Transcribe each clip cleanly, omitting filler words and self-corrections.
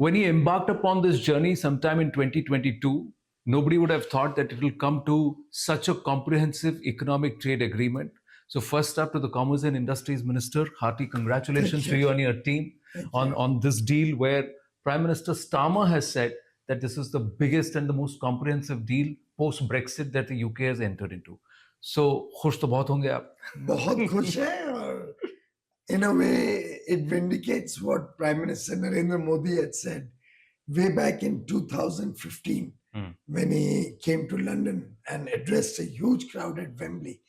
When he embarked upon this journey sometime in 2022, nobody would have thought that it will come to such a comprehensive economic trade agreement. So first up to the Commerce and Industries Minister, hearty congratulations to you and your team on this deal where Prime Minister Starmer has said that this is the biggest and the most comprehensive deal post-Brexit that the UK has entered into. So खुश तो बहुत होंगे आप? बहुत खुश है और in a way it vindicates what Prime Minister Narendra Modi had said way back in 2015 when he came to London and addressed a huge crowd at Wembley.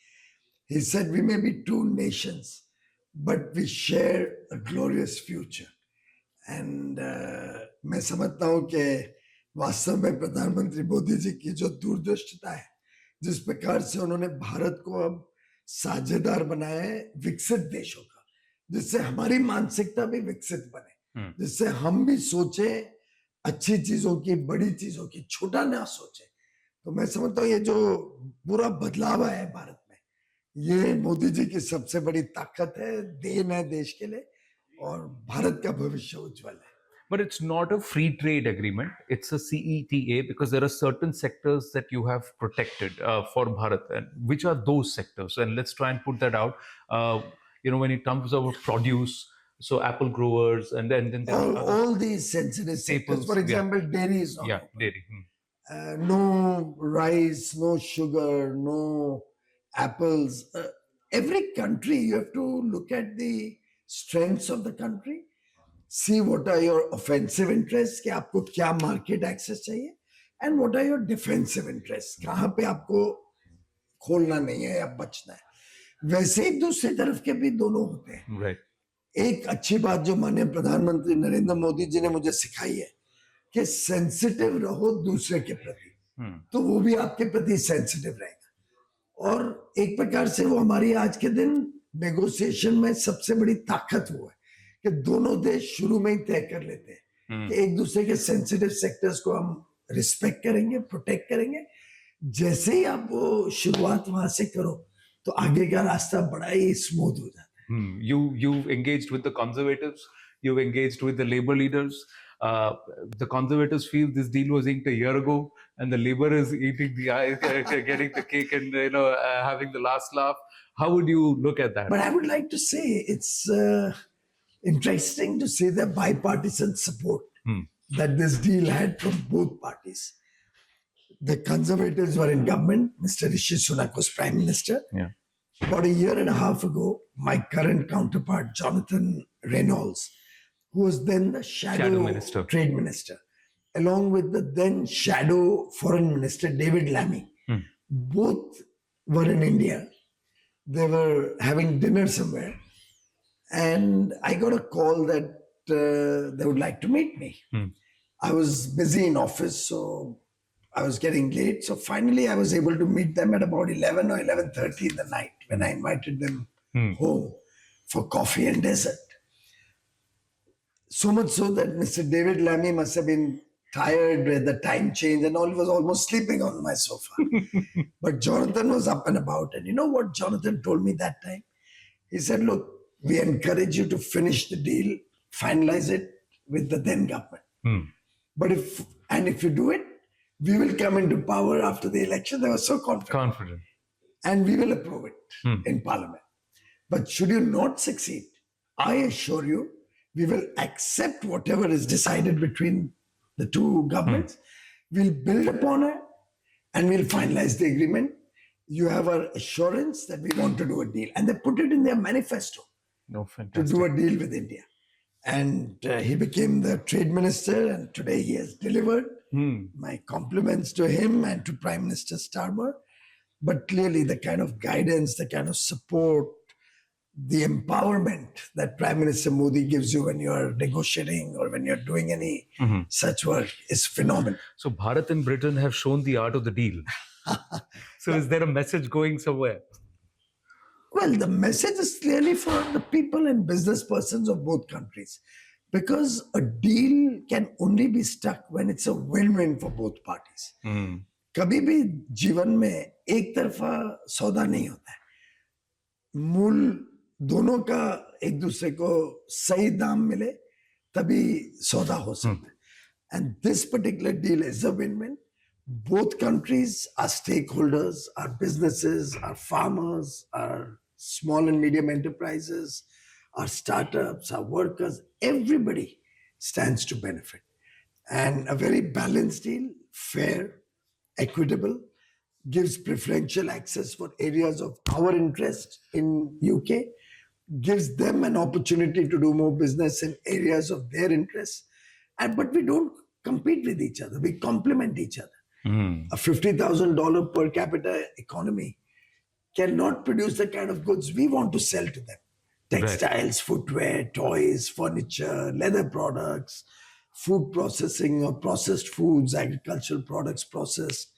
He said, we may be two nations, but we share a glorious future. And मैं समझता हूँ कि वास्तव में प्रधानमंत्री मोदी जी की जो दूरदृष्टता है, जिस प्रकार से उन्होंने भारत को अब साझेदार बनाया है विकसित देशों का, जिससे हमारी मानसिकता भी विकसित बने, जिससे हम भी सोचे अच्छी चीजों की, बड़ी चीजों की, छोटा ना सोचे. तो मैं समझता हूँ ये जो पूरा बदलाव आया है भारत में, ये मोदी जी की सबसे बड़ी ताकत है, देन है देश के लिए, और भारत का भविष्य उज्जवल है. But it's not a free trade agreement. It's a CETA because there are certain sectors that you have protected for Bharat. And which are those sectors? And let's try and put that out. When it comes to produce, so apple growers and then all these sensitive sectors. For example, dairy is not open. Dairy. No rice, no sugar, no apples. Every country, you have to look at the strengths of the country. See what are your offensive interests, कि आपको क्या market access चाहिए, and what are your defensive interests, कहाँ पे आपको खोलना नहीं है या बचना है. वैसे ही दूसरी तरफ के भी दोनों होते हैं. Right. एक अच्छी बात जो माननीय प्रधानमंत्री नरेंद्र मोदी जी ने मुझे सिखाई है कि सेंसिटिव रहो दूसरे के प्रति, तो वो भी आपके प्रति सेंसिटिव रहेगा. और एक प्रकार से वो हमारी आज के दिन नेगोशिएशन में सबसे बड़ी ताकत वो है कि दोनों देश शुरू में ही तय कर लेते हैं कि एक दूसरे के सेंसिटिव सेक्टर्स को हम रिस्पेक्ट करेंगे, प्रोटेक्ट करेंगे. जैसे ही आप वो शुरुआत वहां से करो तो आगे का रास्ता बड़ा ही स्मूथ हो जाता है. You've engaged with the conservatives, you've engaged with the labor leaders. The conservatives feel this deal was inked a year ago, and the labor is eating getting the cake and having the last laugh. How would you look at that? But I would like to say it's interesting to see the bipartisan support that this deal had from both parties. The Conservatives were in government. Mr. Rishi Sunak was Prime Minister. Yeah. About a year and a half ago, my current counterpart, Jonathan Reynolds, who was then the shadow minister. Trade Minister, along with the then shadow Foreign Minister, David Lammy, both were in India. They were having dinner somewhere. And I got a call that they would like to meet me. I was busy in office, so I was getting late. So finally, I was able to meet them at about 11 or 11:30 in the night when I invited them home for coffee and dessert. So much so that Mr. David Lammy must have been tired with the time change and all. He was almost sleeping on my sofa. But Jonathan was up and about. And you know what Jonathan told me that time? He said, look, we encourage you to finish the deal, finalize it with the then government. But if you do it, we will come into power after the election. They were so confident. And we will approve it in Parliament. But should you not succeed, I assure you, we will accept whatever is decided between the two governments. We'll build upon it and we'll finalize the agreement. You have our assurance that we want to do a deal. And they put it in their manifesto. No, fantastic. To do a deal with India. And he became the trade minister, and today he has delivered. My compliments to him and to Prime Minister Starmer. But clearly the kind of guidance, the kind of support, the empowerment that Prime Minister Modi gives you when you're negotiating or when you're doing any such work is phenomenal. So Bharat and Britain have shown the art of the deal. So is there a message going somewhere? Well, the message is clearly for the people and business persons of both countries. Because a deal can only be stuck when it's a win-win for both parties. कभी भी जीवन में एक तरफा सौदा नहीं होता है. मूल दोनों का एक दूसरे को सही दाम मिले तभी सौदा हो सकता है. And this particular deal is a win-win. Both countries are stakeholders, our businesses, our farmers, our small and medium enterprises, our startups, our workers, everybody stands to benefit. And a very balanced deal, fair, equitable, gives preferential access for areas of our interest in UK, gives them an opportunity to do more business in areas of their interest. But we don't compete with each other, we complement each other. A $50,000 per capita economy cannot produce the kind of goods we want to sell to them. Textiles, footwear, toys, furniture, leather products, food processing or processed foods, agricultural products processed,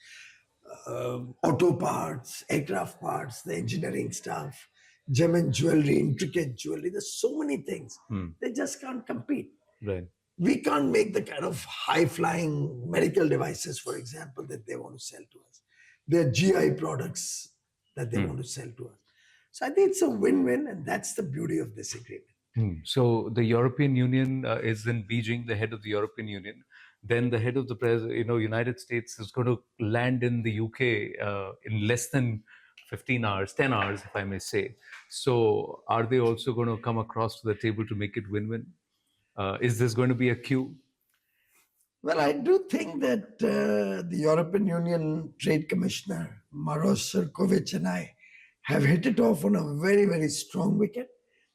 auto parts, aircraft parts, the engineering stuff, gem and jewelry, intricate jewelry. There's so many things. They just can't compete. Right. We can't make the kind of high-flying medical devices, for example, that they want to sell to us. They're GI products that they want to sell to us. So I think it's a win-win, and that's the beauty of this agreement. So the European Union is in Beijing, the head of the European Union. Then the head of the United States is going to land in the UK in less than 15 hours, 10 hours, if I may say. So are they also going to come across to the table to make it win-win? Is this going to be a queue? Well, I do think that the European Union Trade Commissioner, Maros Sefcovic, and I have hit it off on a very, very strong wicket.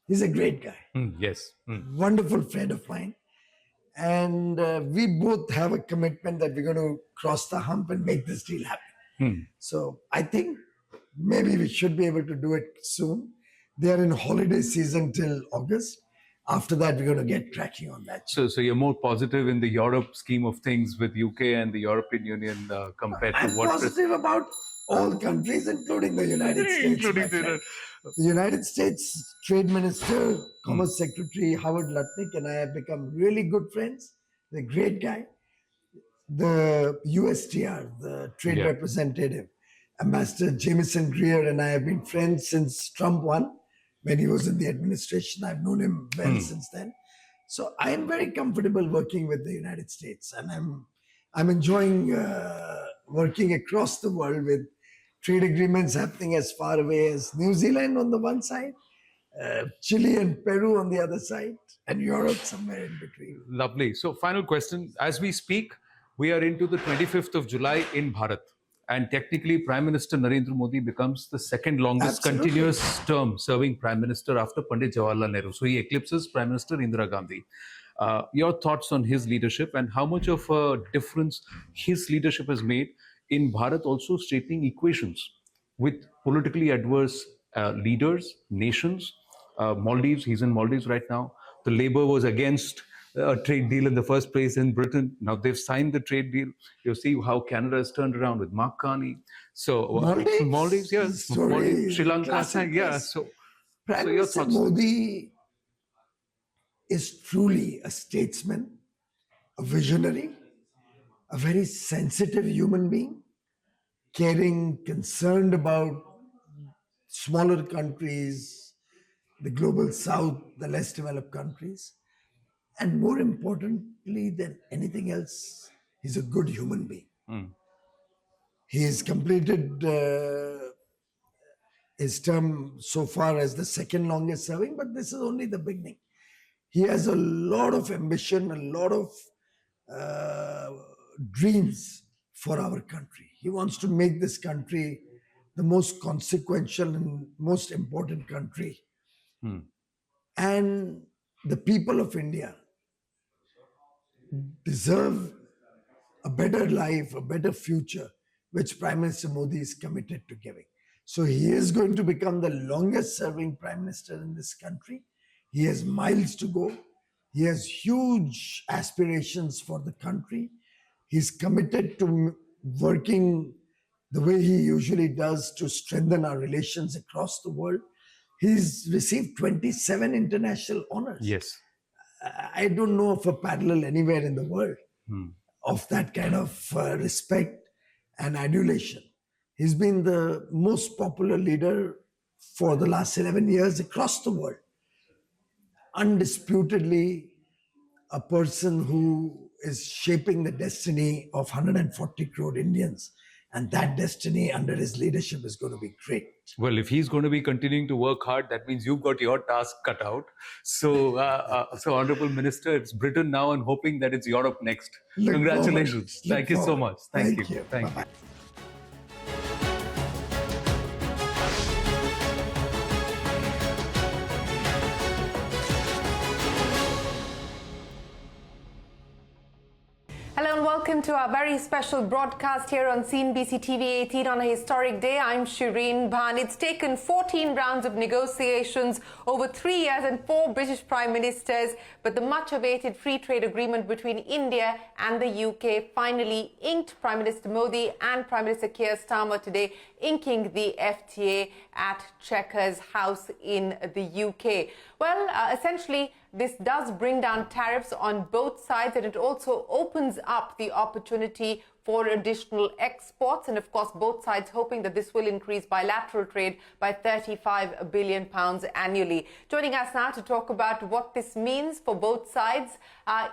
He's a great guy. Yes. Wonderful friend of mine. And we both have a commitment that we're going to cross the hump and make this deal happen. So I think maybe we should be able to do it soon. They are in holiday season till August. After that, we're going to get cracking on that. So you're more positive in the Europe scheme of things with UK and the European Union compared to what? I'm positive about all countries, including the United States. The United States Trade Minister, Commerce Secretary Howard Lutnick and I have become really good friends. He's a great guy. The USTR, the Trade Representative, Ambassador Jameson Greer and I have been friends since Trump won. When he was in the administration, I've known him well since then. So I am very comfortable working with the United States, and I'm enjoying working across the world with trade agreements happening as far away as New Zealand on the one side, Chile and Peru on the other side, and Europe somewhere in between. Lovely. So final question. As we speak, we are into the 25th of July in Bharat. And technically, Prime Minister Narendra Modi becomes the second longest continuous term serving Prime Minister after Pandit Jawaharlal Nehru. So he eclipses Prime Minister Indira Gandhi. Your thoughts on his leadership and how much of a difference his leadership has made in Bharat also straightening equations with politically adverse leaders, nations. Maldives, he's in Maldives right now. The Labour was against a trade deal in the first place in Britain. Now they've signed the trade deal. You see how Canada has turned around with Mark Carney. So Maldives, yes, Maldives, Sri Lanka, yeah. So Prime Minister Modi is truly a statesman, a visionary, a very sensitive human being, caring, concerned about smaller countries, the global south, the less developed countries. And more importantly than anything else, he's a good human being. He has completed his term so far as the second longest serving, but this is only the beginning. He has a lot of ambition, a lot of dreams for our country. He wants to make this country the most consequential and most important country. And the people of India deserve a better life, a better future, which Prime Minister Modi is committed to giving. So he is going to become the longest serving Prime Minister in this country. He has miles to go. He has huge aspirations for the country. He's committed to working the way he usually does to strengthen our relations across the world. He's received 27 international honors. Yes. I don't know of a parallel anywhere in the world of that kind of respect and adulation. He's been the most popular leader for the last 11 years across the world. Undisputedly, a person who is shaping the destiny of 140 crore Indians. And that destiny under his leadership is going to be great. Well, if he's going to be continuing to work hard, that means you've got your task cut out. So, so Honorable Minister, it's Britain now and hoping that it's Europe next. Congratulations. Thank you so much. Thank you. Thank you. Hello and welcome to our very special broadcast here on CNBC-TV18 on a historic day. I'm Shereen Bhan. It's taken 14 rounds of negotiations over 3 years and 4 British Prime Ministers, but the much-awaited free trade agreement between India and the UK finally inked. Prime Minister Modi and Prime Minister Keir Starmer today inking the FTA at Chequers House in the UK. Well, essentially, this does bring down tariffs on both sides, and it also opens up the opportunity for additional exports. And of course, both sides hoping that this will increase bilateral trade by £35 billion annually. Joining us now to talk about what this means for both sides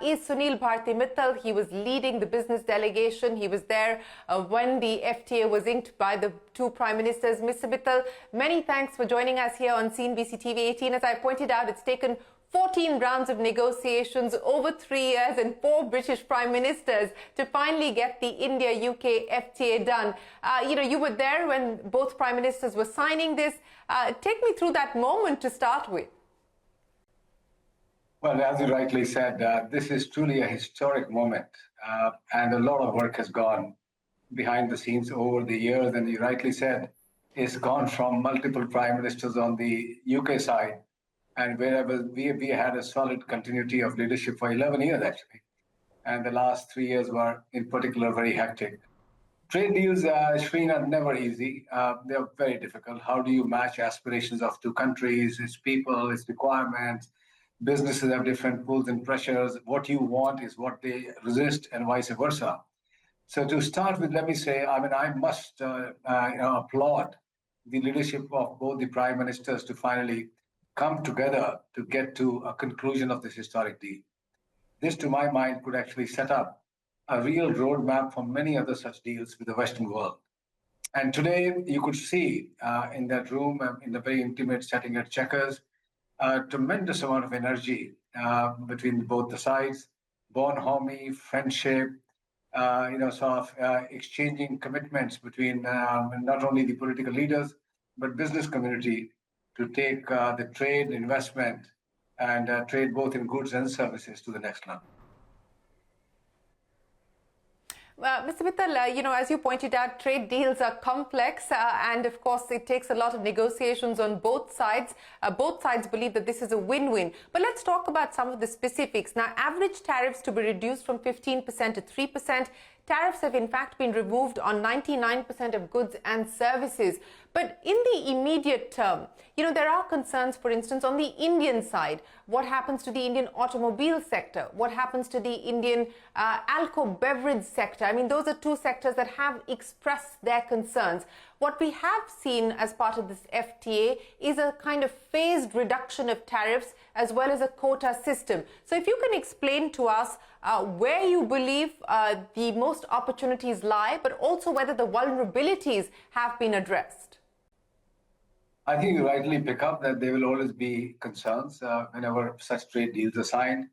is Sunil Bharti Mittal. He was leading the business delegation. He was there when the FTA was inked by the two Prime Ministers. Mr. Mittal, many thanks for joining us here on CNBC-TV18. As I pointed out, it's taken 14 rounds of negotiations over 3 years and 4 British Prime Ministers to finally get the India-UK FTA done. You were there when both Prime Ministers were signing this. Take me through that moment to start with. Well, as you rightly said, this is truly a historic moment, and a lot of work has gone behind the scenes over the years, and you rightly said, it's gone from multiple Prime Ministers on the UK side, and wherever we had a solid continuity of leadership for 11 years, actually. And the last 3 years were, in particular, very hectic. Trade deals, Shereen, are never easy. They're very difficult. How do you match aspirations of two countries, its people, its requirements? Businesses have different pulls and pressures. What you want is what they resist, and vice versa. So to start with, let me say, I must applaud the leadership of both the Prime Ministers to finally come together to get to a conclusion of this historic deal. This, to my mind, could actually set up a real roadmap for many other such deals with the Western world. And today, you could see in that room, in the very intimate setting at Chequers, a tremendous amount of energy between both the sides, bonhomie, friendship, exchanging commitments between not only the political leaders, but business community to take the trade, investment, and trade both in goods and services to the next level. Mr. Mittal, as you pointed out, trade deals are complex and, of course, it takes a lot of negotiations on both sides. Both sides believe that this is a win-win. But let's talk about some of the specifics. Now, average tariffs to be reduced from 15% to 3%. Tariffs have, in fact, been removed on 99% of goods and services. But in the immediate term, there are concerns, for instance, on the Indian side. What happens to the Indian automobile sector? What happens to the Indian alcohol beverage sector? I mean, those are two sectors that have expressed their concerns. What we have seen as part of this FTA is a kind of phased reduction of tariffs as well as a quota system. So if you can explain to us where you believe the most opportunities lie, but also whether the vulnerabilities have been addressed. I think you rightly pick up that there will always be concerns whenever such trade deals are signed.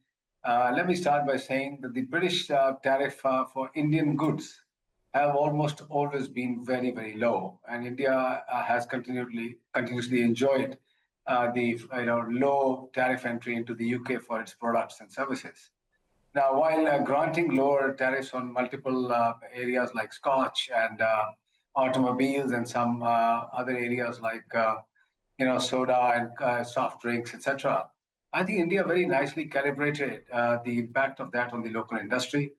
Let me start by saying that the British tariff for Indian goods have almost always been very, very low, and India has continuously enjoyed the low tariff entry into the UK for its products and services. Now, while granting lower tariffs on multiple areas like Scotch and automobiles and some other areas like soda and soft drinks, etc., I think India very nicely calibrated the impact of that on the local industry.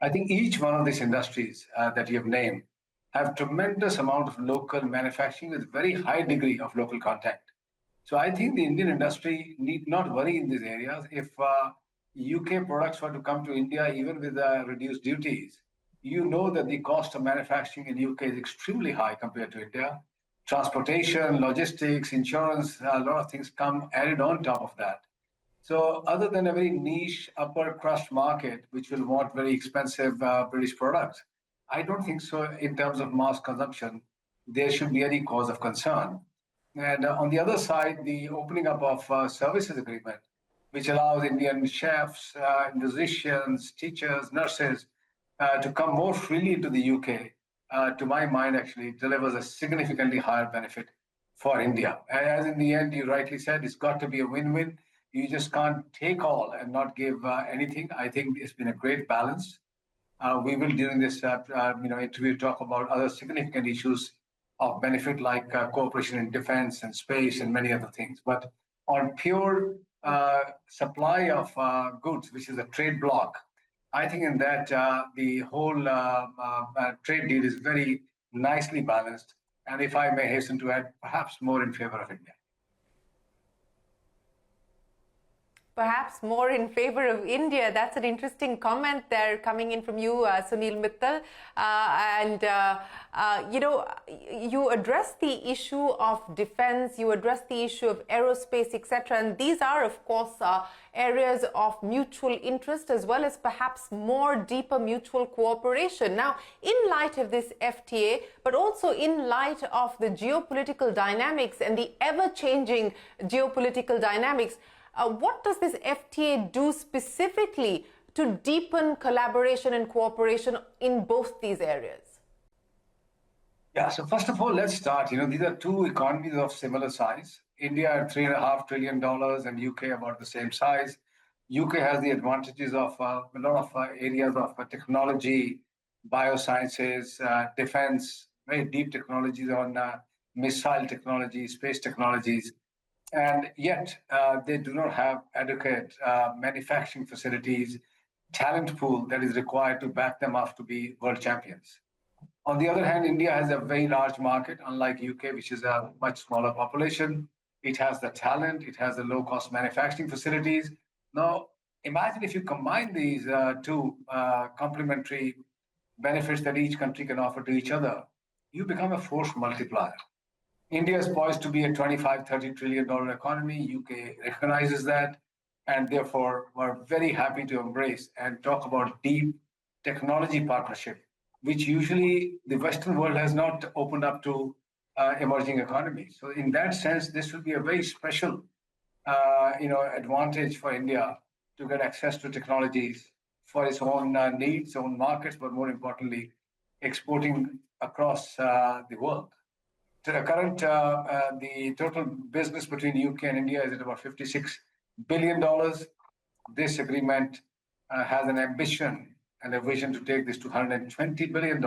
I think each one of these industries that you have named have tremendous amount of local manufacturing with very high degree of local content. So I think the Indian industry need not worry in these areas. If UK products were to come to India, even with reduced duties, you know that the cost of manufacturing in UK is extremely high compared to India. Transportation, logistics, insurance, a lot of things come added on top of that. So other than a very niche upper crust market, which will want very expensive British products, I don't think so in terms of mass consumption, there should be any cause of concern. And on the other side, the opening up of services agreement, which allows Indian chefs, musicians, teachers, nurses to come more freely into the UK, to my mind, actually delivers a significantly higher benefit for India. As in the end, you rightly said, it's got to be a win-win. You just can't take all and not give anything. I think it's been a great balance. We will, during this interview, talk about other significant issues of benefit like cooperation in defense and space and many other things. But on pure supply of goods, which is a trade block, I think in that the whole trade deal is very nicely balanced. And if I may hasten to add, perhaps more in favor of India. Perhaps more in favor of India. That's an interesting comment there coming in from you, Sunil Mittal. You address the issue of defense, you address the issue of aerospace, etc. And these are, of course, areas of mutual interest as well as perhaps more deeper mutual cooperation. Now, in light of this FTA, but also in light of the geopolitical dynamics and the ever-changing geopolitical dynamics, what does this FTA do specifically to deepen collaboration and cooperation in both these areas? Yeah, so first of all, let's start. These are two economies of similar size. India at $3.5 trillion and UK about the same size. UK has the advantages of a lot of areas of technology, biosciences, defense, very deep technologies on missile technology, space technologies. And yet they do not have adequate manufacturing facilities, talent pool that is required to back them up to be world champions. On the other hand, India has a very large market, unlike UK, which is a much smaller population. It has the talent, it has the low-cost manufacturing facilities. Now, imagine if you combine these two complementary benefits that each country can offer to each other, you become a force multiplier. India is poised to be a $25-30 trillion economy. UK recognizes that, and therefore we're very happy to embrace and talk about deep technology partnership, which usually the Western world has not opened up to emerging economies. So in that sense, this will be a very special, advantage for India to get access to technologies for its own needs, own markets, but more importantly, exporting across the world. To the current, the total business between UK and India is at about $56 billion. This agreement has an ambition and a vision to take this to $120 billion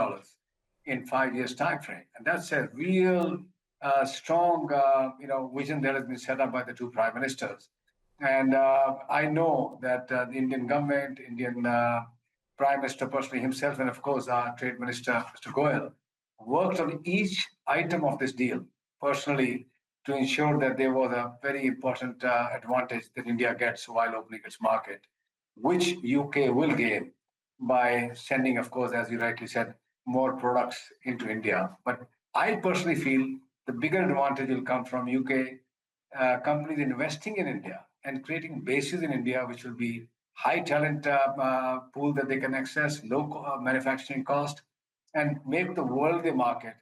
in 5 years' time frame. And that's a real strong, vision that has been set up by the two prime ministers. And I know that the Indian government, Indian Prime Minister personally himself, and of course our Trade Minister, Mr. Goyal, worked on each item of this deal personally to ensure that there was a very important advantage that India gets while opening its market, which UK will gain by sending, of course, as you rightly said, more products into India. But I personally feel the bigger advantage will come from UK companies investing in India and creating bases in India, which will be high talent pool that they can access, low manufacturing cost, and make the world their market,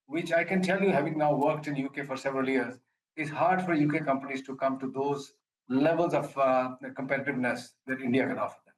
which I can tell you, having now worked in UK for several years, is hard for UK companies to come to those levels of competitiveness that India can offer them.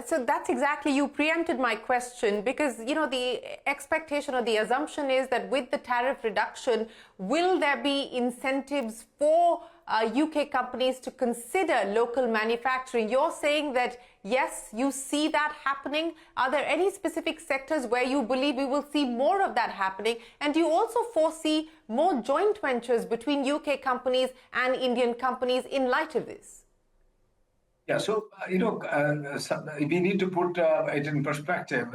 So that's exactly, you preempted my question, because, the expectation or the assumption is that with the tariff reduction, will there be incentives for UK companies to consider local manufacturing? You're saying that, yes, you see that happening. Are there any specific sectors where you believe we will see more of that happening? And do you also foresee more joint ventures between UK companies and Indian companies in light of this? Yeah, so, we need to put it in perspective.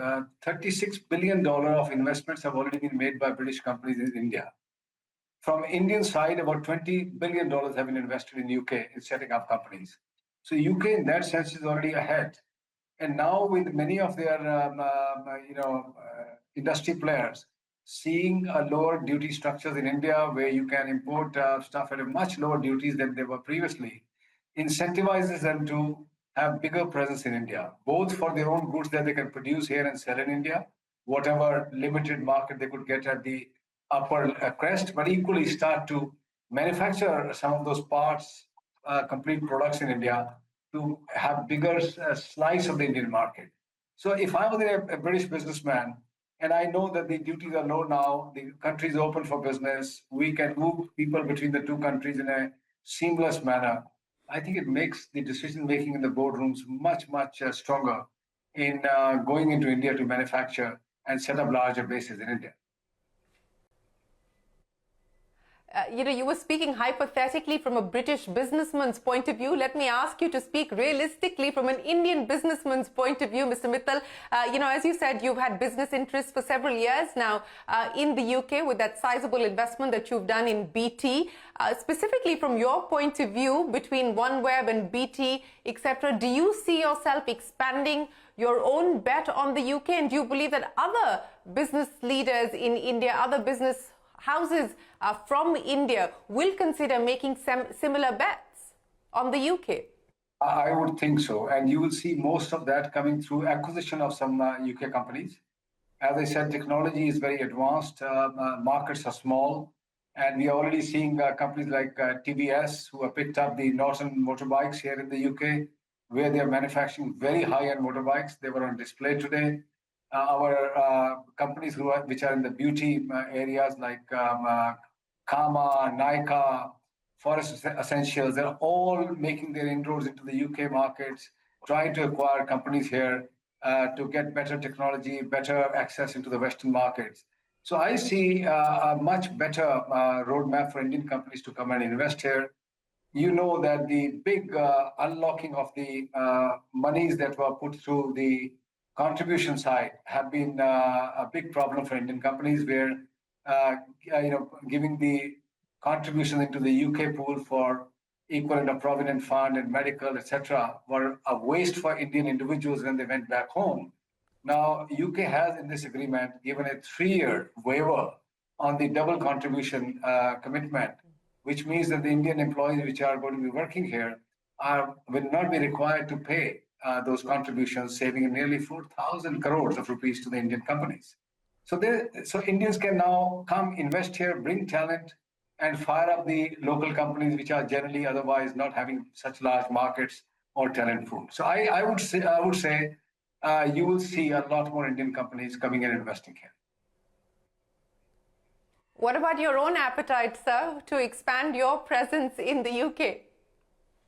$36 billion of investments have already been made by British companies in India. From Indian side, about $20 billion have been invested in UK in setting up companies. So UK, in that sense, is already ahead. And now with many of their, industry players seeing lower duty structures in India where you can import stuff at a much lower duties than they were previously, incentivizes them to have bigger presence in India, both for their own goods that they can produce here and sell in India, whatever limited market they could get at the upper crest, but equally start to manufacture some of those parts, complete products in India to have bigger slice of the Indian market. So if I was a British businessman and I know that the duties are low now, the country is open for business, we can move people between the two countries in a seamless manner, I think it makes the decision making in the boardrooms much, much stronger in going into India to manufacture and set up larger bases in India. You were speaking hypothetically from a British businessman's point of view. Let me ask you to speak realistically from an Indian businessman's point of view, Mr. Mittal. As you said, you've had business interests for several years now in the UK with that sizable investment that you've done in BT. Specifically from your point of view, between OneWeb and BT, etc., do you see yourself expanding your own bet on the UK? And do you believe that other business leaders in India, other business houses from India will consider making similar bets on the UK? I would think so. And you will see most of that coming through acquisition of some UK companies. As I said, technology is very advanced. Markets are small. And we are already seeing companies like TVS, who have picked up the Norton motorbikes here in the UK, where they are manufacturing very high-end motorbikes. They were on display today. Our companies which are in the beauty areas like Kama, Nykaa, Forest Essentials, they're all making their inroads into the UK markets, trying to acquire companies here to get better technology, better access into the Western markets. So I see a much better roadmap for Indian companies to come and invest here. You know that the big unlocking of the monies that were put through the contribution side have been a big problem for Indian companies, where giving the contribution into the UK pool for equivalent of provident fund and medical, etc., were a waste for Indian individuals when they went back home. Now, UK has in this agreement given a 3-year waiver on the double contribution commitment, which means that the Indian employees which are going to be working here will not be required to pay those contributions, saving nearly 4,000 crores of rupees to the Indian companies. So Indians can now come invest here, bring talent, and fire up the local companies which are generally otherwise not having such large markets or talent pool. So I would say you will see a lot more Indian companies coming and investing here. What about your own appetite, sir, to expand your presence in the UK?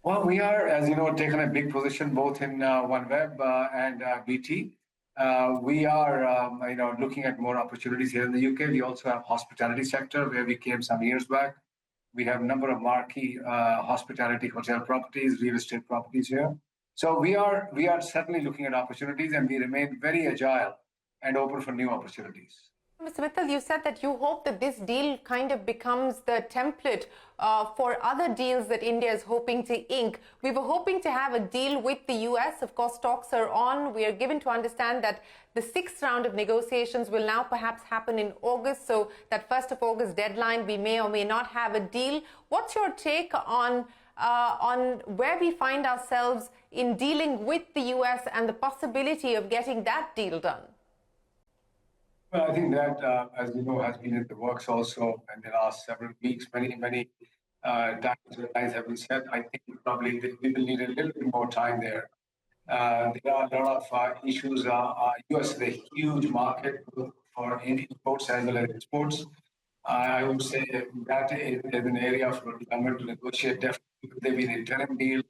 Well, we are, as you know, taking a big position both in OneWeb and BT. We are, looking at more opportunities here in the UK. We also have hospitality sector where we came some years back. We have a number of marquee hospitality hotel properties, real estate properties here. So we are certainly looking at opportunities, and we remain very agile and open for new opportunities. Mr. Mittal, you said that you hope that this deal kind of becomes the template for other deals that India is hoping to ink. We were hoping to have a deal with the US. Of course, talks are on. We are given to understand that the 6th round of negotiations will now perhaps happen in August. So that 1st of August deadline, we may or may not have a deal. What's your take on where we find ourselves in dealing with the US and the possibility of getting that deal done? Well, I think that, as you know, has been in the works also in the last several weeks. Many times have been said. I think probably we will need a little bit more time there. There are a lot of issues. US is a huge market for imports as well as exports. I would say that is an area for the government to negotiate. Definitely, there be an interim deal,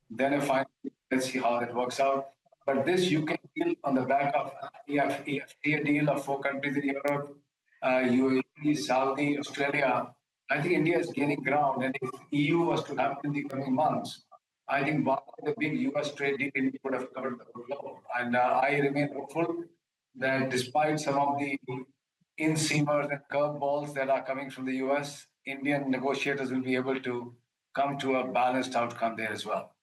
then a final. Let's see how that works out. But this UK deal on the back of EFTA deal of 4 countries in Europe, UAE, Saudi, Australia, I think India is gaining ground. And if EU was to happen in the coming months, I think one of the big US trade deal India would have covered the whole globe. And I remain hopeful that despite some of the inseamers and curveballs that are coming from the US, Indian negotiators will be able to come to a balanced outcome there as well.